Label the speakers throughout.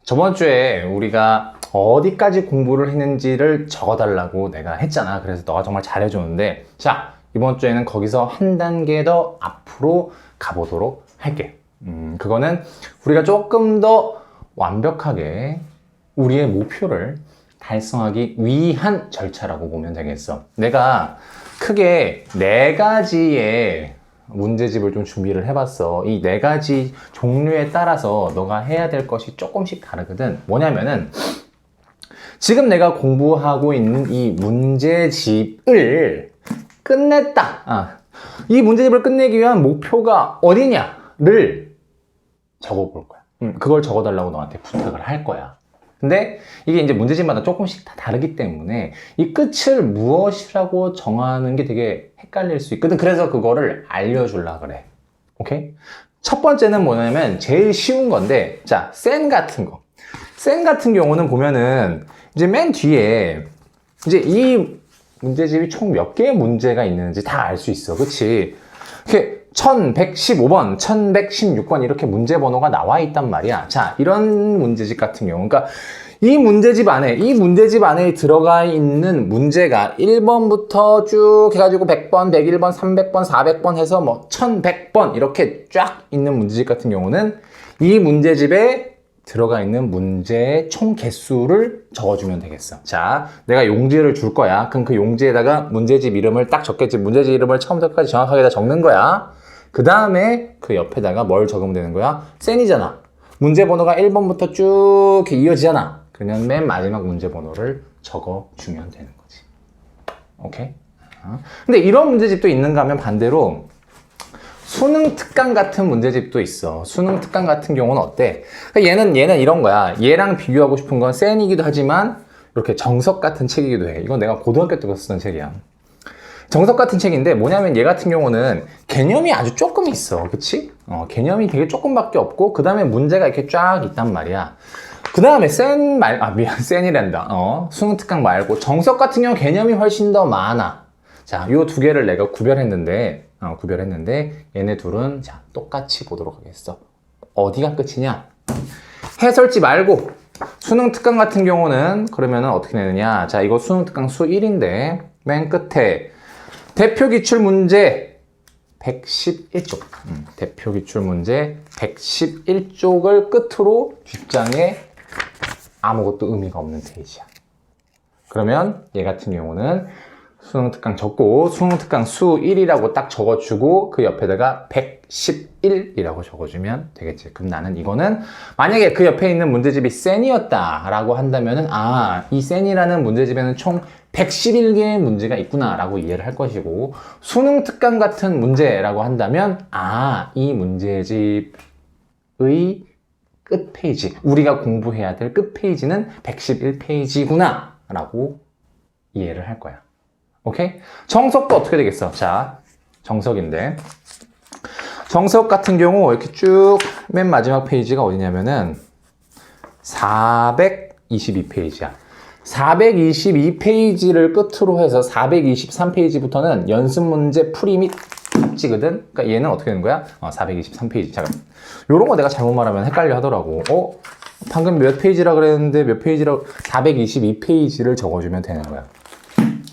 Speaker 1: 저번 주에 우리가 어디까지 공부를 했는지를 적어달라고 내가 했잖아. 그래서 너가 정말 잘해줬는데, 자, 이번 주에는 거기서 한 단계 더 앞으로 가보도록 할게. 그거는 우리가 조금 더 완벽하게 우리의 목표를 달성하기 위한 절차라고 보면 되겠어. 내가 크게 4가지의 문제집을 좀 준비를 해봤어. 이 4가지 종류에 따라서 너가 해야 될 것이 조금씩 다르거든. 뭐냐면은 지금 내가 공부하고 있는 이 문제집을 끝냈다. 이 문제집을 끝내기 위한 목표가 어디냐를 적어볼 거야. 그걸 적어달라고 너한테 부탁을 할 거야. 근데 이게 이제 문제집마다 조금씩 다 다르기 때문에 이 끝을 무엇이라고 정하는 게 되게 헷갈릴 수 있거든. 그래서 그거를 알려주려고 그래. 오케이? 첫 번째는 뭐냐면 제일 쉬운 건데, 자, 센 같은 거. 센 같은 경우는 보면은 이제 맨 뒤에 이제 이 문제집이 총 몇 개의 문제가 있는지 다 알 수 있어. 그치? 이렇게 1115번, 1116번 이렇게 문제 번호가 나와 있단 말이야. 자, 이런 문제집 같은 경우, 그러니까 이 문제집 안에 들어가 있는 문제가 1번부터 쭉 해가지고 100번, 101번, 300번, 400번 해서 뭐 1100번 이렇게 쫙 있는 문제집 같은 경우는 이 문제집에 들어가 있는 문제의 총 개수를 적어주면 되겠어. 자, 내가 용지를 줄 거야. 그럼 그 용지에다가 문제집 이름을 딱 적겠지. 문제집 이름을 처음부터까지 정확하게 다 적는 거야. 그 다음에 그 옆에다가 뭘 적으면 되는 거야? 센이잖아. 문제 번호가 1번부터 쭉 이렇게 이어지잖아. 그러면 맨 마지막 문제 번호를 적어주면 되는 거지. 오케이? 근데 이런 문제집도 있는가 하면 반대로 수능 특강 같은 문제집도 있어. 수능 특강 같은 경우는 어때? 얘는 이런 거야. 얘랑 비교하고 싶은 건 센이기도 하지만 이렇게 정석 같은 책이기도 해. 이건 내가 고등학교 때 쓰던 책이야. 정석 같은 책인데 뭐냐면 얘 같은 경우는 개념이 아주 조금 있어. 그치? 개념이 되게 조금밖에 없고 그 다음에 문제가 이렇게 쫙 있단 말이야. 그 다음에 센이란다. 수능 특강 말고 정석 같은 경우 개념이 훨씬 더 많아. 자, 요 2개를 내가 구별했는데 얘네 둘은 자 똑같이 보도록 하겠어. 어디가 끝이냐? 해설지 말고 수능 특강 같은 경우는 그러면은 어떻게 내느냐? 자, 이거 수능 특강 수 1인데 맨 끝에 대표 기출 문제 111쪽 대표 기출 문제 111쪽을 끝으로 뒷장에 아무것도 의미가 없는 페이지야. 그러면 얘 같은 경우는 수능 특강 적고 수능 특강 수 1이라고 딱 적어주고 그 옆에다가 111이라고 적어주면 되겠지. 그럼 나는 이거는 만약에 그 옆에 있는 문제집이 센이었다 라고 한다면은 이 센이라는 문제집에는 총 111개의 문제가 있구나 라고 이해를 할 것이고, 수능 특강 같은 문제라고 한다면 이 문제집의 끝 페이지, 우리가 공부해야 될 끝 페이지는 111페이지구나 라고 이해를 할 거야. 오케이? 정석도 어떻게 되겠어? 자, 정석인데 정석 같은 경우 이렇게 쭉 맨 마지막 페이지가 어디냐면은 422페이지야. 422페이지를 끝으로 해서 423페이지부터는 연습 문제 풀이 및 답지거든? 그러니까 얘는 어떻게 되는 거야? 423페이지. 잠깐. 요런 거 내가 잘못 말하면 헷갈려 하더라고. 방금 몇 페이지라 그랬는데 몇 페이지라고 422페이지를 적어주면 되는 거야.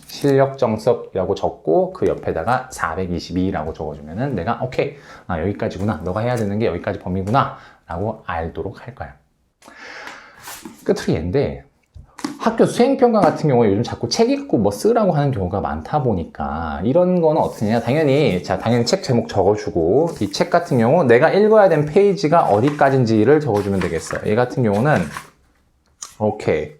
Speaker 1: 실력 정석이라고 적고 그 옆에다가 422라고 적어주면은 내가 오케이, 여기까지구나, 너가 해야 되는 게 여기까지 범위구나 라고 알도록 할 거야. 끝으로 얘인데, 학교 수행평가 같은 경우에 요즘 자꾸 책 읽고 뭐 쓰라고 하는 경우가 많다 보니까 이런 거는 어떠냐, 당연히 책 제목 적어주고 이 책 같은 경우 내가 읽어야 되는 페이지가 어디까지인지를 적어주면 되겠어. 얘 같은 경우는 오케이,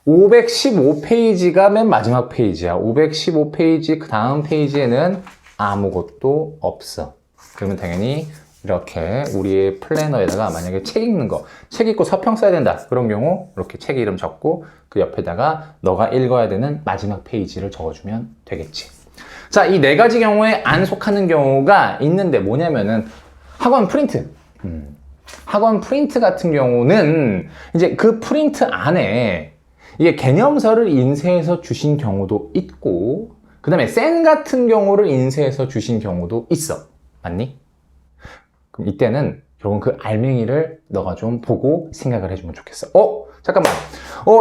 Speaker 1: 515페이지가 맨 마지막 페이지야. 515페이지 그 다음 페이지에는 아무것도 없어. 그러면 당연히 이렇게 우리의 플래너에다가 만약에 책 읽는 거, 책 읽고 서평 써야 된다, 그런 경우 이렇게 책 이름 적고 그 옆에다가 너가 읽어야 되는 마지막 페이지를 적어주면 되겠지. 자, 이 4가지 경우에 안 속하는 경우가 있는데 뭐냐면은 학원 프린트. 학원 프린트 같은 경우는 이제 그 프린트 안에 이게 개념서를 인쇄해서 주신 경우도 있고, 그 다음에 센 같은 경우를 인쇄해서 주신 경우도 있어. 맞니? 그럼 이때는 결국은 그 알맹이를 너가 좀 보고 생각을 해주면 좋겠어. 잠깐만.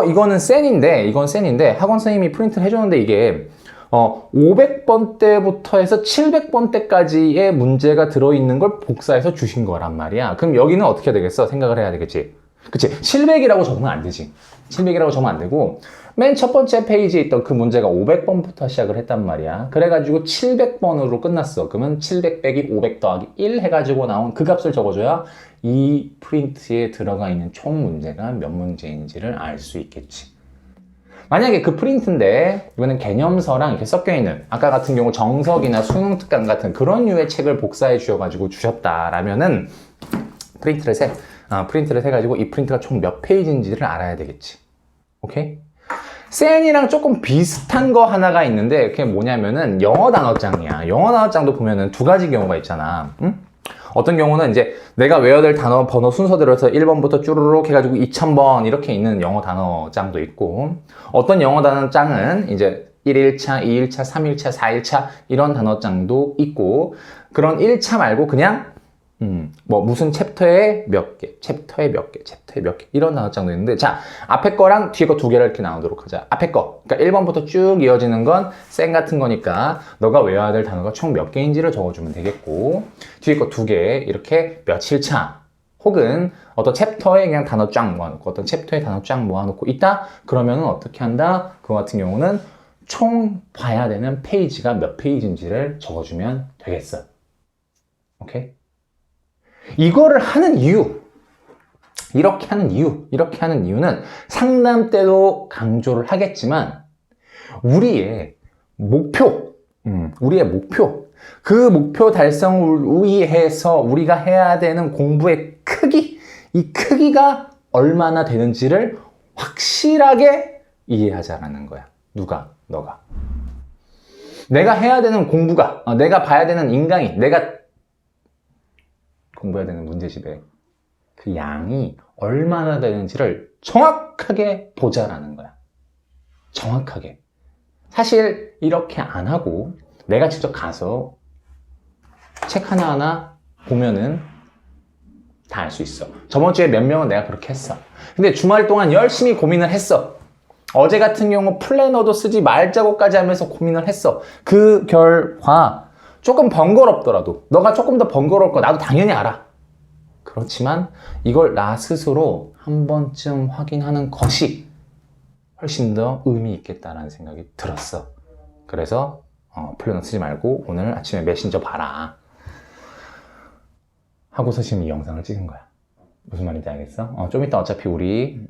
Speaker 1: 이거는 센인데 학원 선생님이 프린트를 해줬는데 이게 500번 때부터 해서 700번 때까지의 문제가 들어있는 걸 복사해서 주신 거란 말이야. 그럼 여기는 어떻게 해야 되겠어? 생각을 해야 되겠지. 그치? 700이라고 적으면 안 되지. 700이라고 적으면 안 되고 맨 첫 번째 페이지에 있던 그 문제가 500번부터 시작을 했단 말이야. 그래가지고 700번으로 끝났어. 그러면 700 빼기 500 더하기 1 해가지고 나온 그 값을 적어줘야 이 프린트에 들어가 있는 총 문제가 몇 문제인지를 알 수 있겠지. 만약에 그 프린트인데 이거는 개념서랑 이렇게 섞여있는 아까 같은 경우 정석이나 수능 특강 같은 그런 류의 책을 복사해 주셔가지고 주셨다라면은 프린트를 세가지고 이 프린트가 총 몇 페이지인지를 알아야 되겠지. 오케이? 센이랑 조금 비슷한 거 하나가 있는데 그게 뭐냐면은 영어 단어장이야. 영어 단어장도 보면은 두 가지 경우가 있잖아. 응? 어떤 경우는 이제 내가 외워야 될 단어 번호 순서대로 해서 1번부터 쭈루룩 해가지고 2000번 이렇게 있는 영어 단어장도 있고 어떤 영어 단어장은 이제 1일차, 2일차, 3일차, 4일차 이런 단어장도 있고 그런 1차 말고 그냥 무슨 챕터에 몇 개, 챕터에 몇 개, 챕터에 몇 개 이런 단어장도 있는데 자 앞에 거랑 뒤에 거 두 개를 이렇게 나누도록 하자. 앞에 거 그러니까 1번부터 쭉 이어지는 건 쌩 같은 거니까 너가 외워야 될 단어가 총 몇 개인지를 적어주면 되겠고 뒤에 거 두 개 이렇게 며칠차 혹은 어떤 챕터에 그냥 단어 쫙 모아놓고 어떤 챕터에 단어 쫙 모아놓고 있다? 그러면은 어떻게 한다? 그거 같은 경우는 총 봐야 되는 페이지가 몇 페이지인지를 적어주면 되겠어. 오케이? 이거를 하는 이유, 이렇게 하는 이유는 상담 때도 강조를 하겠지만 우리의 목표, 그 목표 달성을 위해서 우리가 해야 되는 공부의 크기, 이 크기가 얼마나 되는지를 확실하게 이해하자라는 거야. 누가? 너가. 내가 해야 되는 공부가, 내가 봐야 되는 인강이, 내가 공부해야 되는 문제집에 그 양이 얼마나 되는지를 정확하게 보자라는 거야. 정확하게. 사실 이렇게 안 하고 내가 직접 가서 책 하나하나 보면은 다 알 수 있어. 저번 주에 몇 명은 내가 그렇게 했어. 근데 주말 동안 열심히 고민을 했어. 어제 같은 경우 플래너도 쓰지 말자고까지 하면서 고민을 했어. 그 결과 조금 번거롭더라도 너가 조금 더 번거로울 거 나도 당연히 알아. 그렇지만 이걸 나 스스로 한 번쯤 확인하는 것이 훨씬 더 의미 있겠다라는 생각이 들었어. 그래서 플래너 쓰지 말고 오늘 아침에 메신저 봐라 하고서 지금 이 영상을 찍은 거야. 무슨 말인지 알겠어? 좀 이따 어차피 우리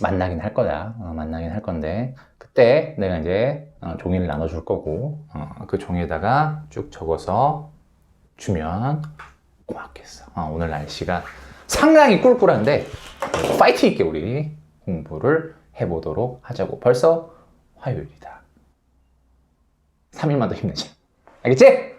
Speaker 1: 만나긴 할 거야. 만나긴 할 건데 그때 내가 이제 종이를 나눠줄 거고 그 종이에다가 쭉 적어서 주면 고맙겠어. 오늘 날씨가 상당히 꿀꿀한데 파이팅 있게 우리 공부를 해보도록 하자고. 벌써 화요일이다. 3일만 더 힘내자. 알겠지?